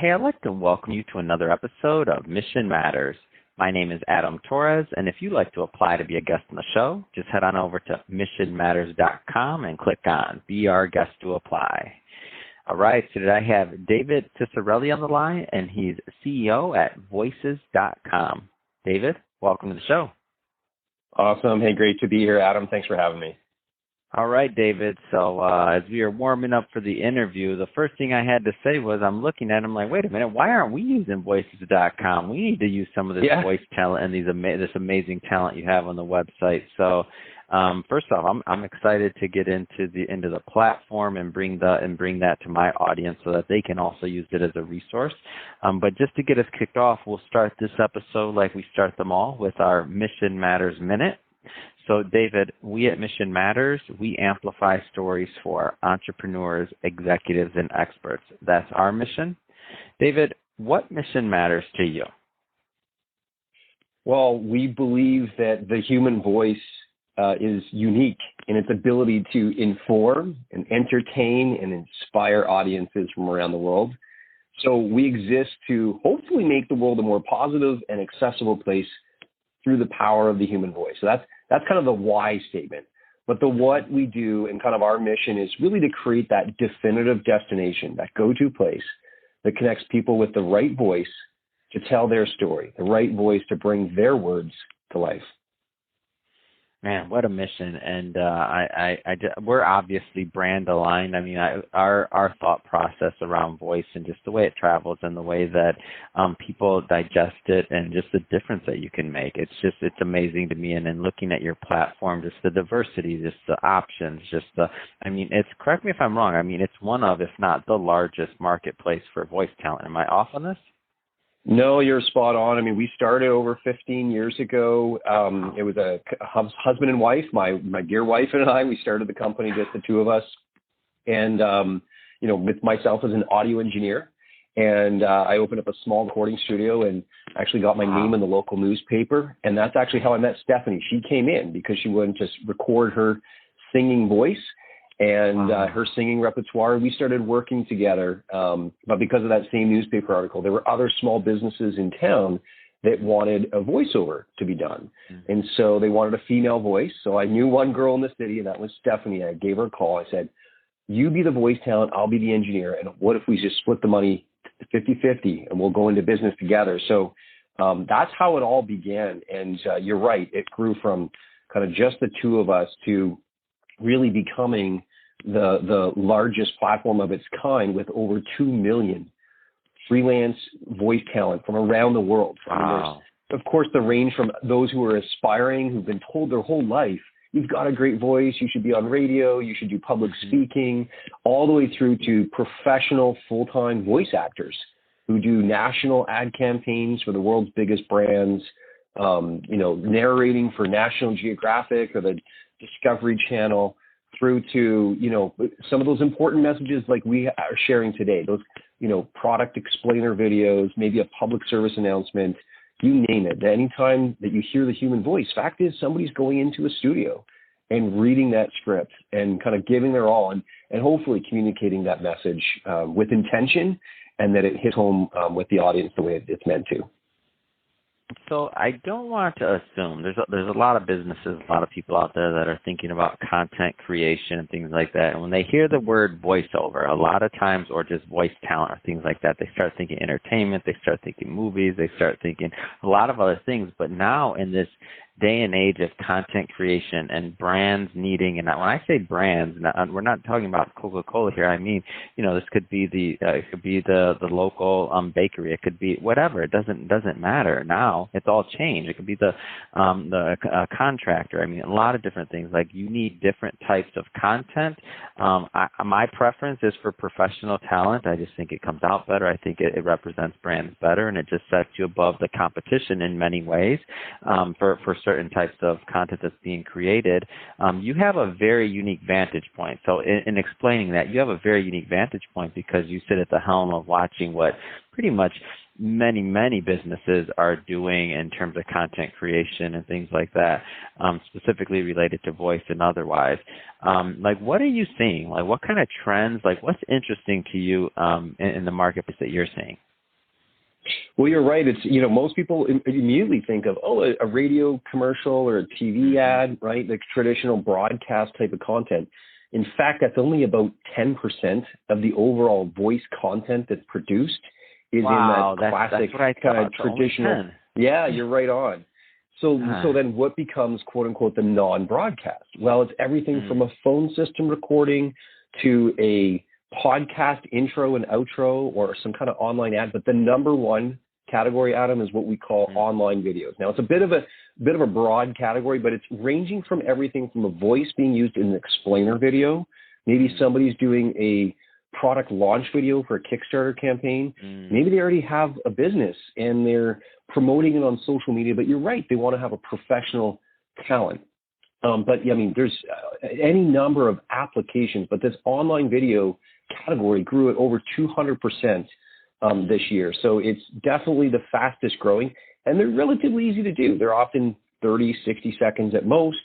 Hey, I'd like to welcome you to another episode of Mission Matters. My name is Adam Torres, and if you'd like to apply to be a guest on the show, just head on over to missionmatters.com and click on Be Our Guest to Apply. All right, so today I have David Ciccarelli on the line, and he's CEO at Voices.com. David, welcome to the show. Awesome. Hey, great to be here, Adam. Thanks for having me. All right, David. So as we are warming up for the interview, the first thing I had to say was I'm looking at it, I'm like, wait a minute, why aren't we using Voices.com? We need to use some of this voice talent and this amazing talent you have on the website. So first off, I'm excited to get into the platform and bring that to my audience so that they can also use it as a resource. But just to get us kicked off, we'll start this episode like we start them all with our Mission Matters Minute. So, David, we at Mission Matters, we amplify stories for entrepreneurs, executives, and experts. That's our mission. David, what mission matters to you? Well, we believe that the human voice is unique in its ability to inform and entertain and inspire audiences from around the world. So we exist to hopefully make the world a more positive and accessible place through the power of the human voice. So that's kind of the why statement. But the what we do and kind of our mission is really to create that definitive destination, that go-to place that connects people with the right voice to tell their story, the right voice to bring their words to life. Man, what a mission. And we're obviously brand aligned. I mean, our thought process around voice and just the way it travels and the way that people digest it and just the difference that you can make. It's amazing to me. And then looking at your platform, just the diversity, just the options, correct me if I'm wrong. I mean, it's one of, if not the largest marketplace for voice talent. Am I off on this? No, you're spot on. I mean, we started over 15 years ago. It was a husband and wife, my dear wife and I. We started the company, just the two of us. And, with myself as an audio engineer. And I opened up a small recording studio and actually got my name in the local newspaper. And that's actually how I met Stephanie. She came in because she wanted to record her singing voice and her singing repertoire. We started working together, but because of that same newspaper article, there were other small businesses in town that wanted a voiceover to be done. Mm-hmm. And so they wanted a female voice. So I knew one girl in the city, and that was Stephanie. I gave her a call. I said, you be the voice talent, I'll be the engineer. And what if we just split the money 50-50 and we'll go into business together? So that's how it all began. And you're right. It grew from kind of just the two of us to really becoming the largest platform of its kind with over 2 million freelance voice talent from around the world. Wow. I mean, there's, of course, the range from those who are aspiring, who've been told their whole life, you've got a great voice, you should be on radio, you should do public speaking, all the way through to professional full-time voice actors who do national ad campaigns for the world's biggest brands, narrating for National Geographic or the Discovery Channel, through to, some of those important messages like we are sharing today, those, product explainer videos, maybe a public service announcement, you name it. Anytime that you hear the human voice, fact is somebody's going into a studio and reading that script and kind of giving their all and hopefully communicating that message with intention and that it hits home with the audience the way it's meant to. So I don't want to assume there's a lot of businesses, a lot of people out there that are thinking about content creation and things like that. And when they hear the word voiceover, a lot of times, or just voice talent or things like that, they start thinking entertainment, they start thinking movies, they start thinking a lot of other things. But now in this day and age of content creation and brands needing, and when I say brands, we're not talking about Coca-Cola here. I mean, this could be the local bakery. It could be whatever. It doesn't matter now. It's all changed. It could be the contractor. I mean, a lot of different things. Like you need different types of content. My preference is for professional talent. I just think it comes out better. I think it represents brands better, and it just sets you above the competition in many ways for certain types of content that's being created. You have a very unique vantage point. So in explaining that, you have a very unique vantage point because you sit at the helm of watching what pretty much many businesses are doing in terms of content creation and things like that, specifically related to voice and otherwise. What are you seeing? What kind of trends, what's interesting to you in the marketplace that you're seeing? Well, you're right. It's, most people immediately think of, a radio commercial or a TV ad, right? Like traditional broadcast type of content. In fact, that's only about 10% of the overall voice content that's produced is Wow, in that classic that's what I kind of thought. So only traditional. 10. Yeah, you're right on. So then what becomes, quote unquote, the non-broadcast? Well, it's everything from a phone system recording to a podcast intro and outro or some kind of online ad. But the number one category, Adam, is what we call online videos. Now, it's a bit of a broad category, but it's ranging from everything from a voice being used in an explainer video. Maybe somebody's doing a product launch video for a Kickstarter campaign. Maybe they already have a business and they're promoting it on social media, but you're right, they want to have a professional talent. But yeah, I mean, there's any number of applications, but this online video category grew at over 200% this year. So it's definitely the fastest growing, and they're relatively easy to do. They're often 30, 60 seconds at most,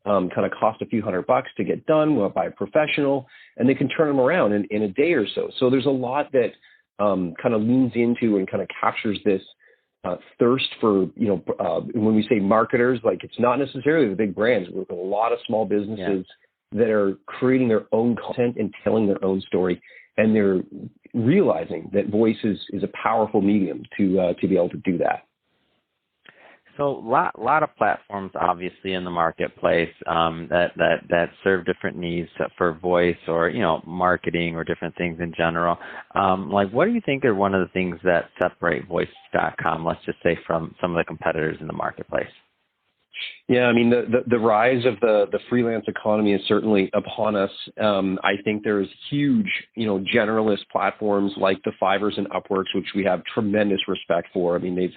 kind of cost a few $100 to get done by a professional, and they can turn them around in a day or so. So there's a lot that kind of leans into and kind of captures this thirst for, when we say marketers, like it's not necessarily the big brands. We've got a lot of small businesses that are creating their own content and telling their own story. And they're realizing that voice is a powerful medium to be able to do that. So lot of platforms, obviously, in the marketplace that serve different needs for voice or marketing or different things in general. Like, what do you think are one of the things that separate Voice.com, let's just say, from some of the competitors in the marketplace? Yeah, I mean, the rise of the freelance economy is certainly upon us. I think there's huge, generalist platforms like the Fiverrs and Upworks, which we have tremendous respect for. I mean, they've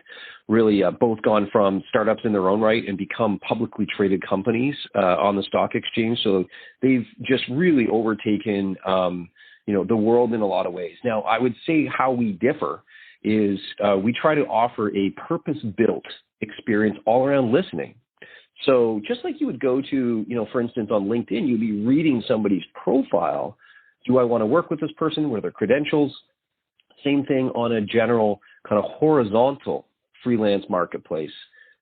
really both gone from startups in their own right and become publicly traded companies on the stock exchange. So they've just really overtaken, the world in a lot of ways. Now, I would say how we differ is we try to offer a purpose-built experience all around listening. So just like you would go to, for instance, on LinkedIn, you'd be reading somebody's profile. Do I want to work with this person? What are their credentials? Same thing on a general kind of horizontal freelance marketplace,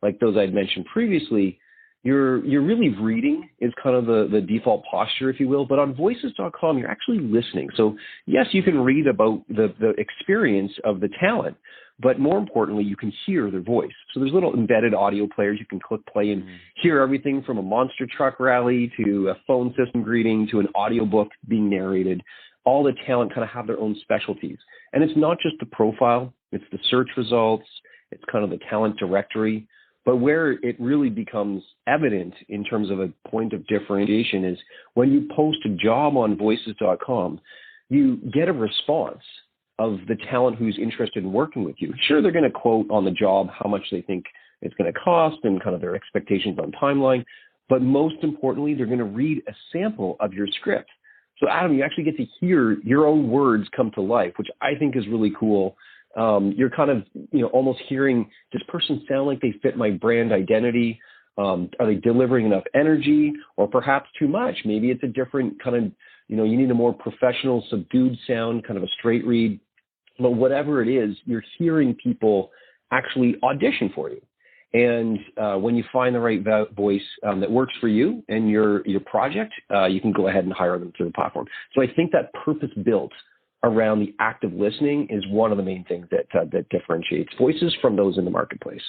like those I'd mentioned previously. You're really reading is kind of the default posture, if you will. But on voices.com, you're actually listening. So yes, you can read about the experience of the talent, but more importantly, you can hear their voice. So there's little embedded audio players. You can click play and hear everything from a monster truck rally to a phone system greeting to an audiobook being narrated. All the talent kind of have their own specialties. And it's not just the profile, it's the search results, it's kind of the talent directory. But where it really becomes evident in terms of a point of differentiation is when you post a job on voices.com, you get a response of the talent who's interested in working with you. Sure, they're going to quote on the job how much they think it's going to cost and kind of their expectations on timeline. But most importantly, they're going to read a sample of your script. So Adam, you actually get to hear your own words come to life, which I think is really cool. You're kind of, almost hearing, does this person sound like they fit my brand identity? Are they delivering enough energy or perhaps too much? Maybe it's a different kind of, you need a more professional, subdued sound, kind of a straight read. But whatever it is, you're hearing people actually audition for you. And when you find the right voice that works for you and your project, you can go ahead and hire them through the platform. So I think that purpose-built around the active listening is one of the main things that differentiates voices from those in the marketplace.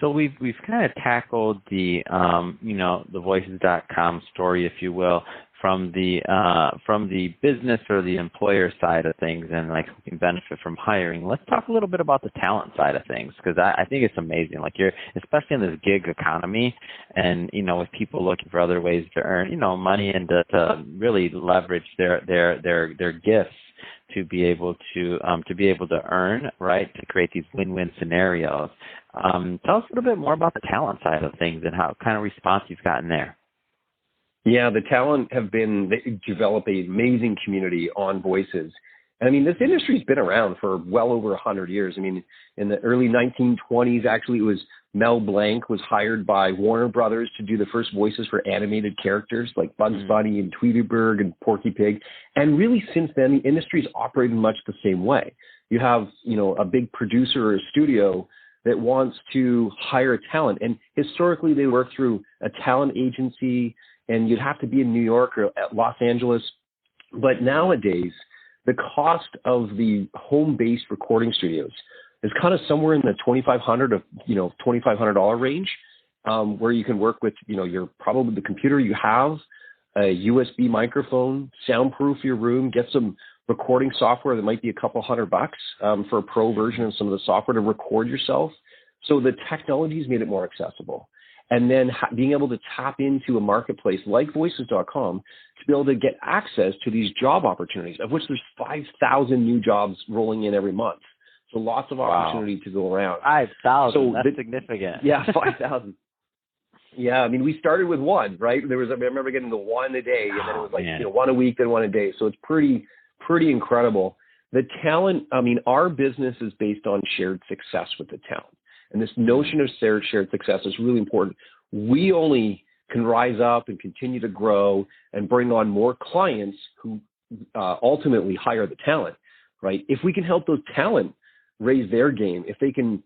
So we've kind of tackled the the voices.com story, if you will, from the business or the employer side of things, and like who can benefit from hiring. Let's talk a little bit about the talent side of things, because I think it's amazing. Like especially in this gig economy, and with people looking for other ways to earn money and to really leverage their gifts to be able to earn, right, to create these win-win scenarios. Tell us a little bit more about the talent side of things and how kind of response you've gotten there. Yeah, the talent they develop an amazing community on Voices. And I mean, this industry's been around for well over 100 years. I mean, in the early 1920s, actually, it was Mel Blanc was hired by Warner Brothers to do the first voices for animated characters like Bugs Bunny and Tweety Bird and Porky Pig. And really, since then, the industry's operated much the same way. you have, a big producer or a studio that wants to hire a talent. And historically, they work through a talent agency, and you'd have to be in New York or at Los Angeles. But nowadays, the cost of the home-based recording studios is kind of somewhere in the $2,500 to $2,500 range, where you can work with your probably the computer you have, a USB microphone, soundproof your room, get some recording software that might be a couple $100 for a pro version of some of the software to record yourself. So the technology's made it more accessible. And then being able to tap into a marketplace like voices.com to be able to get access to these job opportunities, of which there's 5,000 new jobs rolling in every month. So lots of opportunity to go around. 5,000, so that's significant. Yeah, 5,000. Yeah, I mean, we started with one, right? I remember getting the one a day, and then it was like, one a week, then one a day. So it's pretty incredible. The talent, I mean, our business is based on shared success with the talent. And this notion of shared success is really important. We only can rise up and continue to grow and bring on more clients who ultimately hire the talent, right? If we can help those talent raise their game, if they can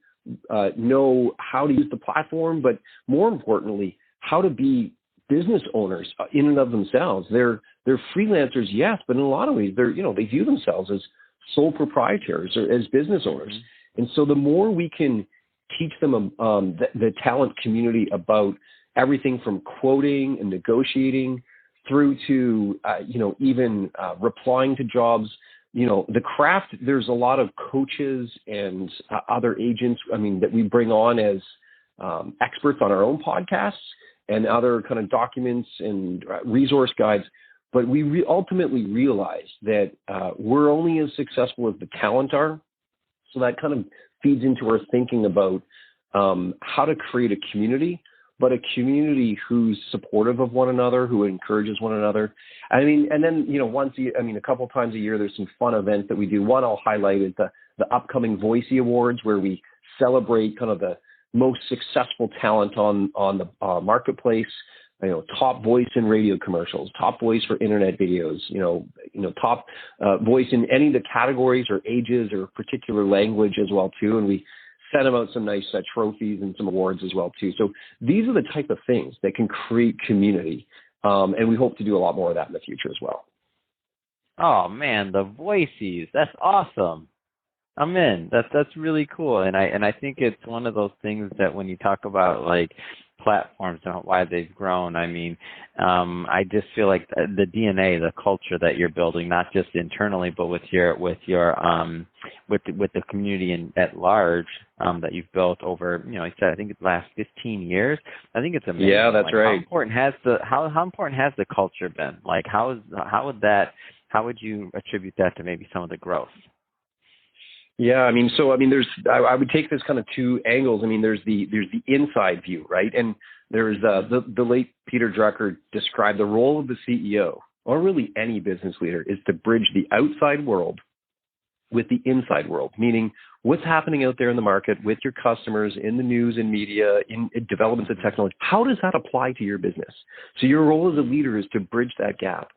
know how to use the platform, but more importantly, how to be business owners in and of themselves. They're freelancers, yes, but in a lot of ways, they view themselves as sole proprietaries or as business owners. Mm-hmm. And so the more we can teach them the talent community about everything from quoting and negotiating through to even replying to jobs. The craft, there's a lot of coaches and other agents, that we bring on as experts on our own podcasts and other kind of documents and resource guides. But we ultimately realize that we're only as successful as the talent are. So that kind of feeds into our thinking about how to create a community, but a community who's supportive of one another, who encourages one another. I mean, and then, a couple of times a year, there's some fun events that we do. One I'll highlight is the upcoming Voicey Awards, where we celebrate kind of the most successful talent on the marketplace. Top voice in radio commercials, top voice for internet videos, top voice in any of the categories or ages or particular language as well too. And we send them out some nice trophies and some awards as well too. So these are the type of things that can create community. And we hope to do a lot more of that in the future as well. Oh man, the Voices, that's awesome. I'm in. That's really cool. And I think it's one of those things that when you talk about like platforms and why they've grown, I just feel like the DNA, the culture that you're building, not just internally, but with the community at large, that you've built over, I said, I think it's the last 15 years. I think it's amazing. Yeah, that's right. How important has the culture been? Like, how would you attribute that to maybe some of the growth? Yeah, I would take this kind of two angles. There's the inside view, right? And there's the late Peter Drucker described the role of the CEO, or really any business leader, is to bridge the outside world with the inside world, meaning what's happening out there in the market with your customers, in the news and media, in developments of technology. How does that apply to your business? So your role as a leader is to bridge that gap.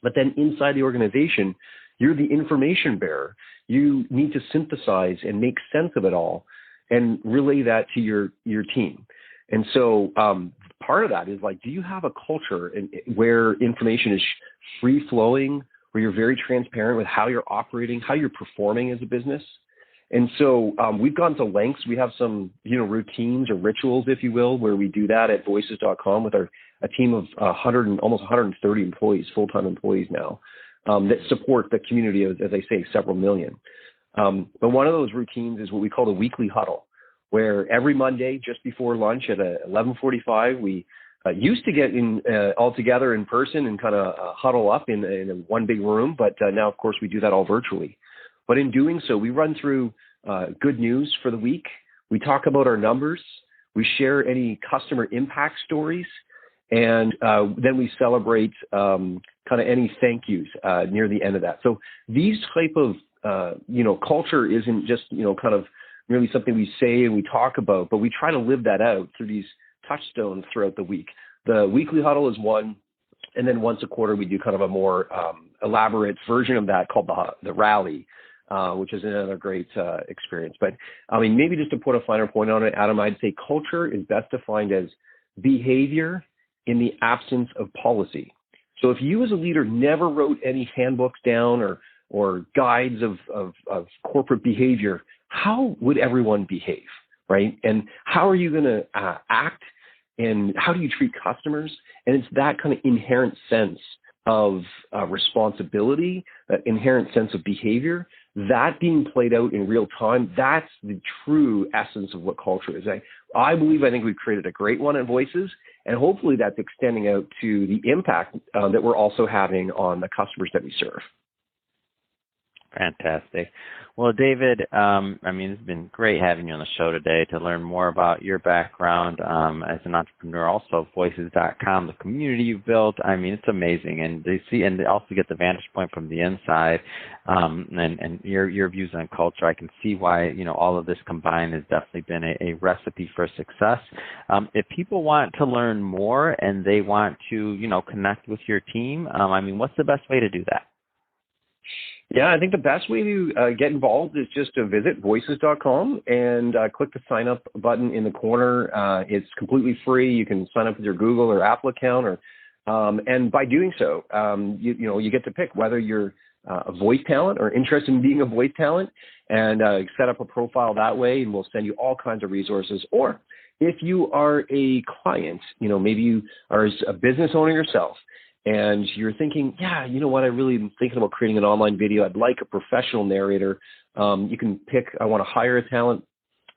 But then inside the organization, you're the information bearer. You need to synthesize and make sense of it all and relay that to your team. And so part of that is like, do you have a culture where information is free flowing, where you're very transparent with how you're operating, how you're performing as a business? And so we've gone to lengths. We have some, routines or rituals, if you will, where we do that at voices.com with a team of almost 130 employees, full-time employees now. That support the community of, as I say, several million. But one of those routines is what we call the weekly huddle, where every Monday, just before lunch at 11:45, we used to get all together in person and kind of huddle up in one big room. But now, of course, we do that all virtually. But in doing so, we run through good news for the week. We talk about our numbers. We share any customer impact stories. And then we celebrate kind of any thank yous near the end of that. So these type of, culture isn't just, kind of merely something we say and we talk about, but we try to live that out through these touchstones throughout the week. The weekly huddle is one. And then once a quarter, we do kind of a more elaborate version of that called the rally, which is another great experience. But I mean, maybe just to put a finer point on it, Adam, I'd say culture is best defined as behavior in the absence of policy. So if you as a leader never wrote any handbooks down or guides of corporate behavior, how would everyone behave, right? And how are you going to act, and how do you treat customers? And it's that kind of inherent sense of responsibility, that inherent sense of behavior, that being played out in real time, that's the true essence of what culture is. I think we've created a great one at Voices, and hopefully that's extending out to the impact that we're also having on the customers that we serve. Fantastic. Well, David, it's been great having you on the show today to learn more about your background as an entrepreneur. Also, Voices.com, the community you've built. It's amazing, and they also get the vantage point from the inside, and your views on culture. I can see why all of this combined has definitely been a recipe for success. If people want to learn more and they want to connect with your team, what's the best way to do that? Yeah, I think the best way to get involved is just to visit voices.com and click the sign up button in the corner. It's completely free. You can sign up with your Google or Apple account, and by doing so, you get to pick whether you're a voice talent or interested in being a voice talent, and set up a profile that way, and we'll send you all kinds of resources. Or if you are a client, maybe you are a business owner yourself, and you're thinking, yeah, you know what, I really am thinking about creating an online video. I'd like a professional narrator. You can pick, I want to hire a talent,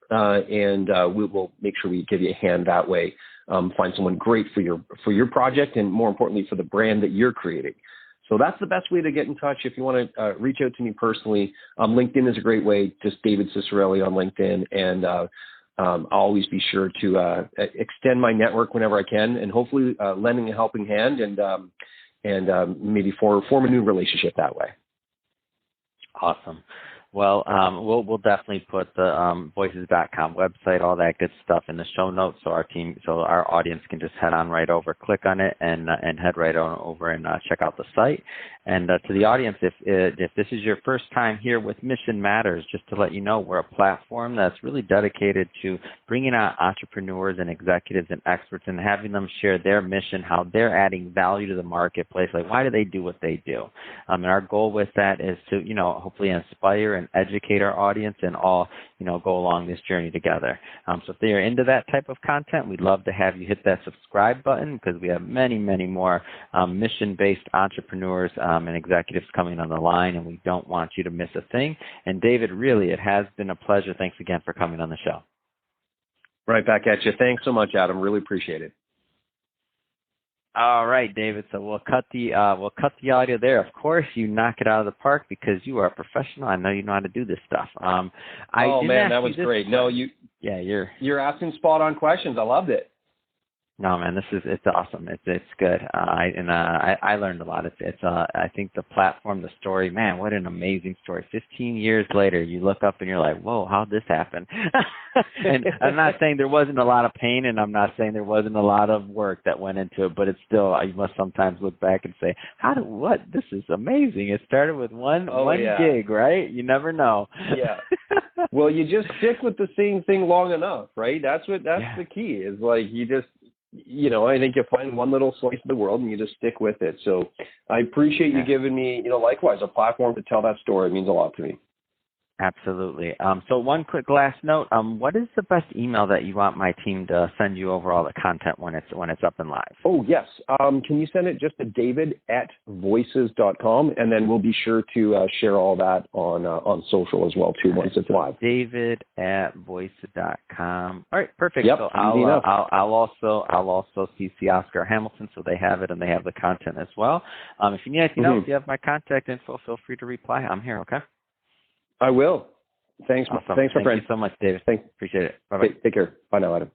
and we'll make sure we give you a hand that way. Find someone great for your project, and more importantly, for the brand that you're creating. So that's the best way to get in touch. If you want to reach out to me personally, LinkedIn is a great way, just David Ciccarelli on LinkedIn, and I'll always be sure to extend my network whenever I can, and hopefully lending a helping hand and maybe form a new relationship that way. Awesome. Well, we'll definitely put the voices.com website, all that good stuff in the show notes, so our audience can just head on right over, click on it, and head right on over and check out the site. And to the audience, if this is your first time here with Mission Matters, just to let you know, we're a platform that's really dedicated to bringing out entrepreneurs and executives and experts and having them share their mission, how they're adding value to the marketplace, like why do they do what they do. And our goal with that is to hopefully inspire and educate our audience and all go along this journey together. So if they are into that type of content, we'd love to have you hit that subscribe button, because we have many more mission-based entrepreneurs and executives coming on the line, and we don't want you to miss a thing. And David, really, it has been a pleasure. Thanks again for coming on the show. Right back at you. Thanks so much, Adam. Really appreciate it. All right, David. So we'll cut the audio there. Of course, you knock it out of the park because you are a professional. I know you know how to do this stuff. Man, that was great. No, you're asking spot on questions. I loved it. No, man, it's awesome. It's good. I learned a lot. I think the platform, the story, man, what an amazing story. 15 years later, you look up and you're like, whoa, how'd this happen? And I'm not saying there wasn't a lot of pain, and I'm not saying there wasn't a lot of work that went into it, but it's still, you must sometimes look back and say, this is amazing. It started with one gig, right? You never know. Yeah. Well, you just stick with the same thing long enough, right? That's the key, is like you just, I think you find one little slice of the world and you just stick with it. So I appreciate you giving me, likewise, a platform to tell that story. It means a lot to me. Absolutely. So one quick last note. What is the best email that you want my team to send you over all the content when it's up and live? Oh, yes. Can you send it just to david@voices.com, and then we'll be sure to share all that on social as well too once it's live. david@voices.com. All right, perfect. Yep, so I'll also CC Oscar Hamilton, so they have it and they have the content as well. If you need anything else, you have my contact info. Feel free to reply. I'm here. Okay. I will. Thanks. Awesome. Thanks, my friend. Thank you so much, David. Thanks. Appreciate it. Bye-bye. Take care. Bye now, Adam.